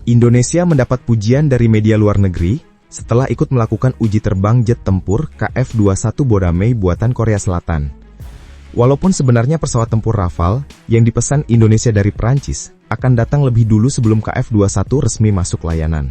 Indonesia mendapat pujian dari media luar negeri setelah ikut melakukan uji terbang jet tempur KF-21 Boramei buatan Korea Selatan. Walaupun sebenarnya pesawat tempur Rafale yang dipesan Indonesia dari Prancis akan datang lebih dulu sebelum KF-21 resmi masuk layanan.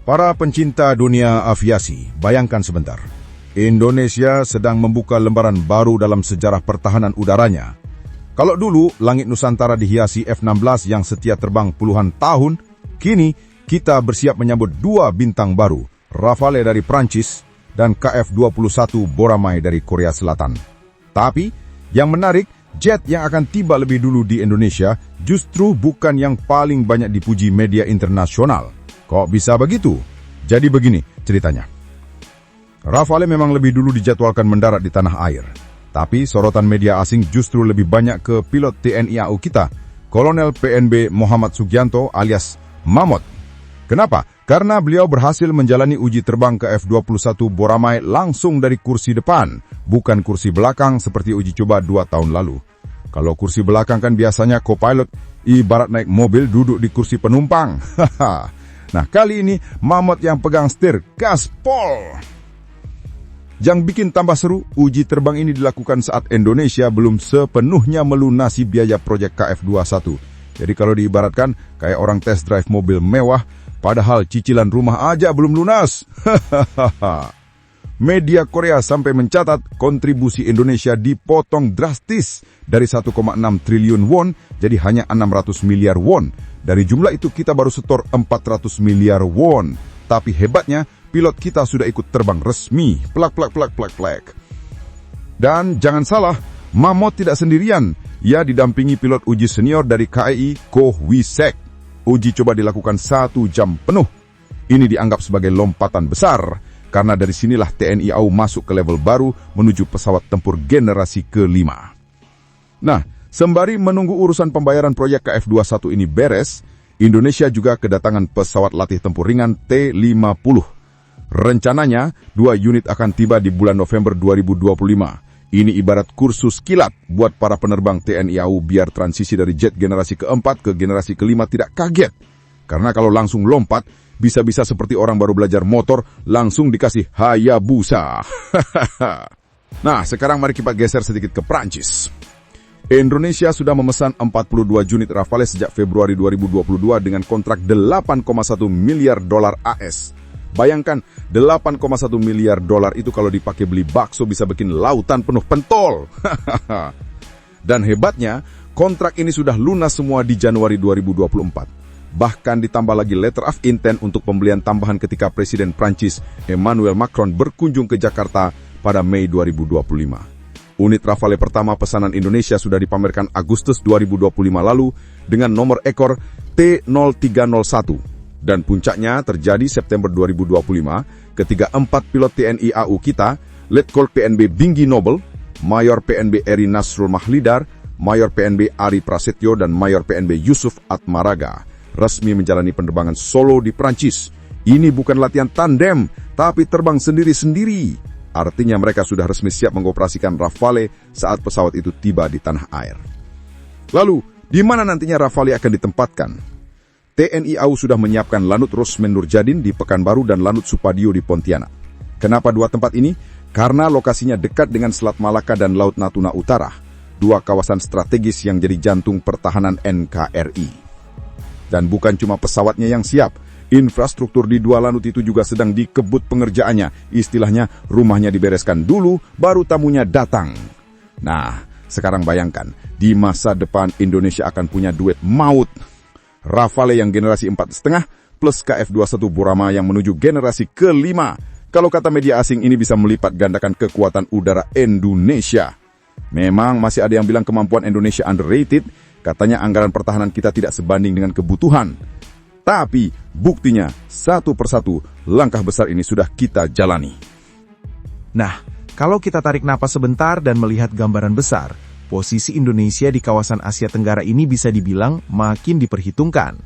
Para pencinta dunia aviasi, bayangkan sebentar. Indonesia sedang membuka lembaran baru dalam sejarah pertahanan udaranya. Kalau dulu langit Nusantara dihiasi F-16 yang setia terbang puluhan tahun, kini kita bersiap menyambut dua bintang baru, Rafale dari Prancis dan KF-21 Boramei dari Korea Selatan. Tapi, yang menarik, jet yang akan tiba lebih dulu di Indonesia justru bukan yang paling banyak dipuji media internasional. Kok bisa begitu? Jadi begini ceritanya. Rafale memang lebih dulu dijadwalkan mendarat di tanah air. Tapi sorotan media asing justru lebih banyak ke pilot TNI AU kita, Kolonel PNB Muhammad Sugianto alias Mamot. Kenapa? Karena beliau berhasil menjalani uji terbang ke F-21 Boramei langsung dari kursi depan, bukan kursi belakang seperti uji coba 2 tahun lalu. Kalau kursi belakang kan biasanya co-pilot ibarat naik mobil duduk di kursi penumpang. Nah, kali ini Mamot yang pegang setir, gaspol! Yang bikin tambah seru, uji terbang ini dilakukan saat Indonesia belum sepenuhnya melunasi biaya proyek KF-21. Jadi kalau diibaratkan, kayak orang test drive mobil mewah, padahal cicilan rumah aja belum lunas. Media Korea sampai mencatat kontribusi Indonesia dipotong drastis dari 1,6 triliun won jadi hanya 600 miliar won. Dari jumlah itu kita baru setor 400 miliar won. Tapi hebatnya, pilot kita sudah ikut terbang resmi. Plak. Dan jangan salah, Mamot tidak sendirian. Ia didampingi pilot uji senior dari KAI, Ko Wisek. Uji coba dilakukan 1 jam penuh. Ini dianggap sebagai lompatan besar, karena dari sinilah TNI AU masuk ke level baru menuju pesawat tempur generasi ke-5. Nah, sembari menunggu urusan pembayaran proyek KF-21 ini beres, Indonesia juga kedatangan pesawat latih tempur ringan T-50. Rencananya, 2 unit akan tiba di bulan November 2025. Ini ibarat kursus kilat buat para penerbang TNI AU biar transisi dari jet generasi ke-4 ke generasi ke-5 tidak kaget. Karena kalau langsung lompat, bisa-bisa seperti orang baru belajar motor, langsung dikasih Hayabusa. Nah, sekarang mari kita geser sedikit ke Prancis. Indonesia sudah memesan 42 unit Rafale sejak Februari 2022 dengan kontrak 8,1 miliar dolar AS. Bayangkan, 8,1 miliar dolar itu kalau dipakai beli bakso bisa bikin lautan penuh pentol. Dan hebatnya, kontrak ini sudah lunas semua di Januari 2024. Bahkan ditambah lagi letter of intent untuk pembelian tambahan ketika Presiden Prancis Emmanuel Macron berkunjung ke Jakarta pada Mei 2025. Unit Rafale pertama pesanan Indonesia sudah dipamerkan Agustus 2025 lalu dengan nomor ekor T0301. Dan puncaknya terjadi September 2025 ketika 4 pilot TNI AU kita, Letkol PNB Binggi Nobel, Mayor PNB Eri Nasrul Mahlidar, Mayor PNB Ari Prasetyo, dan Mayor PNB Yusuf Atmaraga resmi menjalani penerbangan solo di Prancis. Ini bukan latihan tandem, tapi terbang sendiri-sendiri. Artinya mereka sudah resmi siap mengoperasikan Rafale saat pesawat itu tiba di tanah air. Lalu, di mana nantinya Rafale akan ditempatkan? TNI AU sudah menyiapkan Lanut Rosmen Nurjadin di Pekanbaru dan Lanut Supadio di Pontianak. Kenapa 2 tempat ini? Karena lokasinya dekat dengan Selat Malaka dan Laut Natuna Utara, 2 kawasan strategis yang jadi jantung pertahanan NKRI. Dan bukan cuma pesawatnya yang siap, infrastruktur di 2 lanut itu juga sedang dikebut pengerjaannya. Istilahnya, rumahnya dibereskan dulu, baru tamunya datang. Nah, sekarang bayangkan, di masa depan Indonesia akan punya duet maut. Rafale yang generasi 4,5 plus KF-21 Boramei yang menuju generasi ke-5. Kalau kata media asing ini bisa melipat gandakan kekuatan udara Indonesia. Memang masih ada yang bilang kemampuan Indonesia underrated, katanya anggaran pertahanan kita tidak sebanding dengan kebutuhan. Tapi buktinya satu persatu langkah besar ini sudah kita jalani. Nah, kalau kita tarik napas sebentar dan melihat gambaran besar, posisi Indonesia di kawasan Asia Tenggara ini bisa dibilang makin diperhitungkan.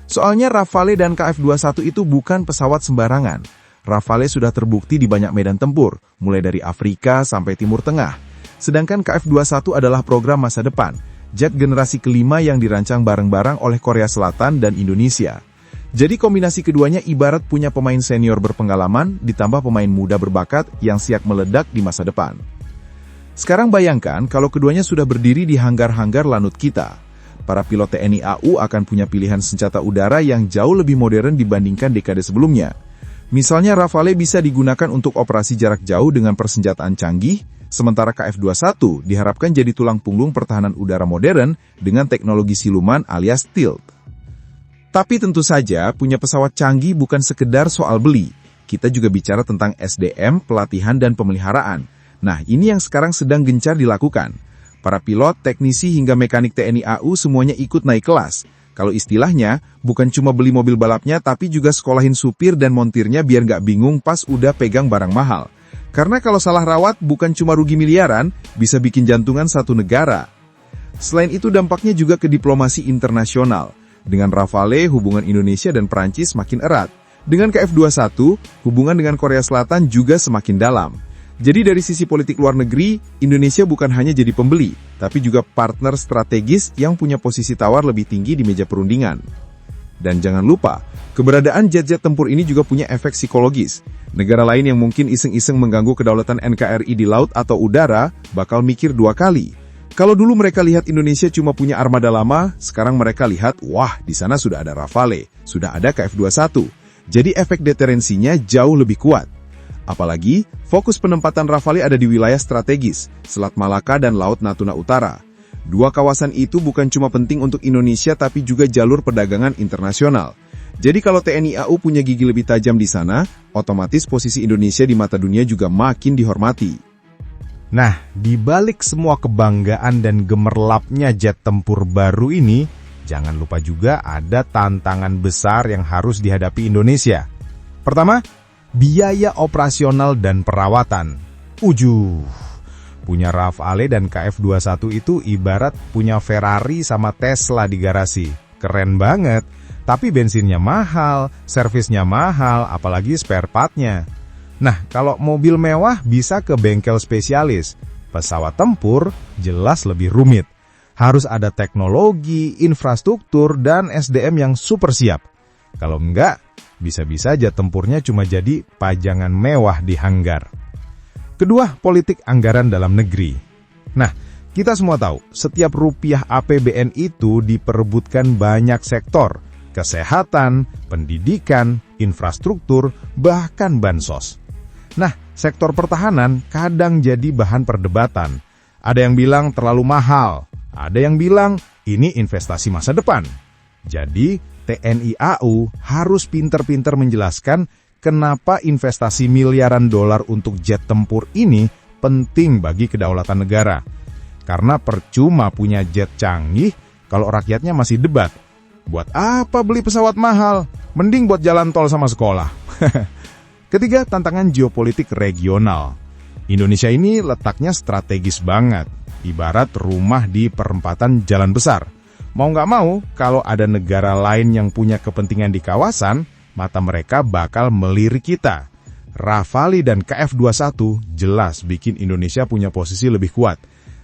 Soalnya Rafale dan KF-21 itu bukan pesawat sembarangan. Rafale sudah terbukti di banyak medan tempur, mulai dari Afrika sampai Timur Tengah. Sedangkan KF-21 adalah program masa depan. jet generasi kelima yang dirancang bareng-barang oleh Korea Selatan dan Indonesia. Jadi kombinasi keduanya ibarat punya pemain senior berpengalaman ditambah pemain muda berbakat yang siap meledak di masa depan. Sekarang bayangkan kalau keduanya sudah berdiri di hanggar-hanggar lanut kita. Para pilot TNI AU akan punya pilihan senjata udara yang jauh lebih modern dibandingkan dekade sebelumnya. Misalnya Rafale bisa digunakan untuk operasi jarak jauh dengan persenjataan canggih, sementara KF-21 diharapkan jadi tulang punggung pertahanan udara modern dengan teknologi siluman alias stealth. Tapi tentu saja punya pesawat canggih bukan sekedar soal beli. Kita juga bicara tentang SDM, pelatihan, dan pemeliharaan. Nah, ini yang sekarang sedang gencar dilakukan. Para pilot, teknisi, hingga mekanik TNI AU semuanya ikut naik kelas. Kalau istilahnya, bukan cuma beli mobil balapnya, tapi juga sekolahin supir dan montirnya biar nggak bingung pas udah pegang barang mahal. Karena kalau salah rawat, bukan cuma rugi miliaran, bisa bikin jantungan satu negara. Selain itu, dampaknya juga ke diplomasi internasional. Dengan Rafale, hubungan Indonesia dan Prancis makin erat. Dengan KF-21, hubungan dengan Korea Selatan juga semakin dalam. Jadi dari sisi politik luar negeri, Indonesia bukan hanya jadi pembeli, tapi juga partner strategis yang punya posisi tawar lebih tinggi di meja perundingan. Dan jangan lupa, keberadaan jet-jet tempur ini juga punya efek psikologis. Negara lain yang mungkin iseng-iseng mengganggu kedaulatan NKRI di laut atau udara, bakal mikir dua kali. Kalau dulu mereka lihat Indonesia cuma punya armada lama, sekarang mereka lihat, wah, di sana sudah ada Rafale, sudah ada KF-21. Jadi efek deterensinya jauh lebih kuat. Apalagi, fokus penempatan Rafale ada di wilayah strategis, Selat Malaka dan Laut Natuna Utara. Dua kawasan itu bukan cuma penting untuk Indonesia tapi juga jalur perdagangan internasional. Jadi kalau TNI AU punya gigi lebih tajam di sana, otomatis posisi Indonesia di mata dunia juga makin dihormati. Nah, di balik semua kebanggaan dan gemerlapnya jet tempur baru ini, jangan lupa juga ada tantangan besar yang harus dihadapi Indonesia. Pertama, biaya operasional dan perawatan. Punya Rafale dan KF-21 itu ibarat punya Ferrari sama Tesla di garasi. Keren banget, tapi bensinnya mahal, servisnya mahal, apalagi spare part-nya. Nah, kalau mobil mewah bisa ke bengkel spesialis. Pesawat tempur jelas lebih rumit. Harus ada teknologi, infrastruktur, dan SDM yang super siap. Kalau enggak, bisa-bisa jet tempurnya cuma jadi pajangan mewah di hanggar. Kedua, politik anggaran dalam negeri. Nah, kita semua tahu, setiap rupiah APBN itu diperebutkan banyak sektor. Kesehatan, pendidikan, infrastruktur, bahkan bansos. Nah, sektor pertahanan kadang jadi bahan perdebatan. Ada yang bilang terlalu mahal, ada yang bilang ini investasi masa depan. Jadi, TNI AU harus pinter-pinter menjelaskan kenapa investasi miliaran dolar untuk jet tempur ini penting bagi kedaulatan negara. Karena percuma punya jet canggih kalau rakyatnya masih debat. Buat apa beli pesawat mahal? Mending buat jalan tol sama sekolah. Ketiga, tantangan geopolitik regional. Indonesia ini letaknya strategis banget, ibarat rumah di perempatan jalan besar. Mau nggak mau, kalau ada negara lain yang punya kepentingan di kawasan, mata mereka bakal melirik kita. Rafale dan KF-21 jelas bikin Indonesia punya posisi lebih kuat,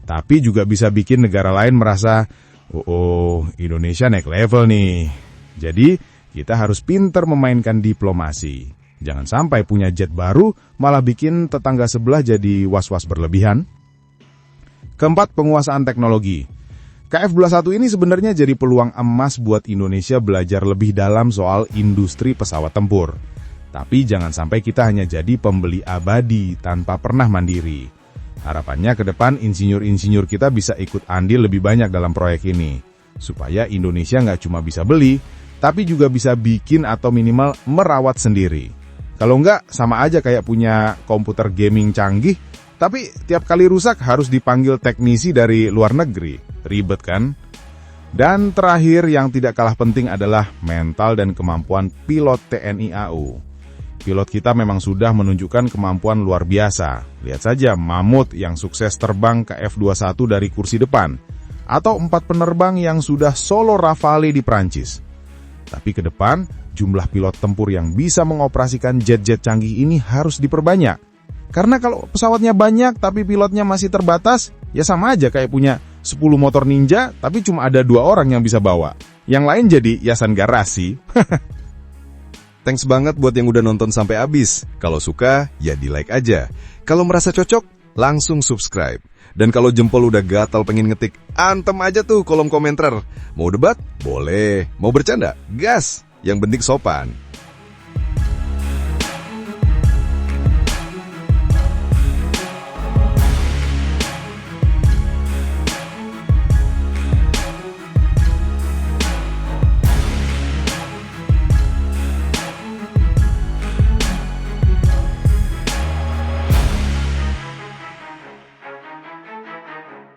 tapi juga bisa bikin negara lain merasa, oh, Indonesia naik level nih. Jadi, kita harus pinter memainkan diplomasi. Jangan sampai punya jet baru malah bikin tetangga sebelah jadi was-was berlebihan. Keempat, penguasaan teknologi. KF-21 ini sebenarnya jadi peluang emas buat Indonesia belajar lebih dalam soal industri pesawat tempur. Tapi jangan sampai kita hanya jadi pembeli abadi tanpa pernah mandiri. Harapannya ke depan insinyur-insinyur kita bisa ikut andil lebih banyak dalam proyek ini. Supaya Indonesia nggak cuma bisa beli, tapi juga bisa bikin atau minimal merawat sendiri. Kalau enggak, sama aja kayak punya komputer gaming canggih, tapi tiap kali rusak harus dipanggil teknisi dari luar negeri. Ribet kan? Dan terakhir yang tidak kalah penting adalah mental dan kemampuan pilot TNI AU. Pilot kita memang sudah menunjukkan kemampuan luar biasa. Lihat saja Mamut yang sukses terbang ke F-21 dari kursi depan, atau 4 penerbang yang sudah solo Rafale di Prancis. Tapi ke depan, jumlah pilot tempur yang bisa mengoperasikan jet-jet canggih ini harus diperbanyak. Karena kalau pesawatnya banyak tapi pilotnya masih terbatas, ya sama aja kayak punya 10 motor ninja, tapi cuma ada 2 orang yang bisa bawa. Yang lain jadi hiasan garasi. Thanks banget buat yang udah nonton sampai habis. Kalau suka, ya di-like aja. Kalau merasa cocok, langsung subscribe. Dan kalau jempol udah gatal pengen ngetik, antem aja tuh kolom komentar. Mau debat? Boleh. Mau bercanda? Gas. Yang penting sopan.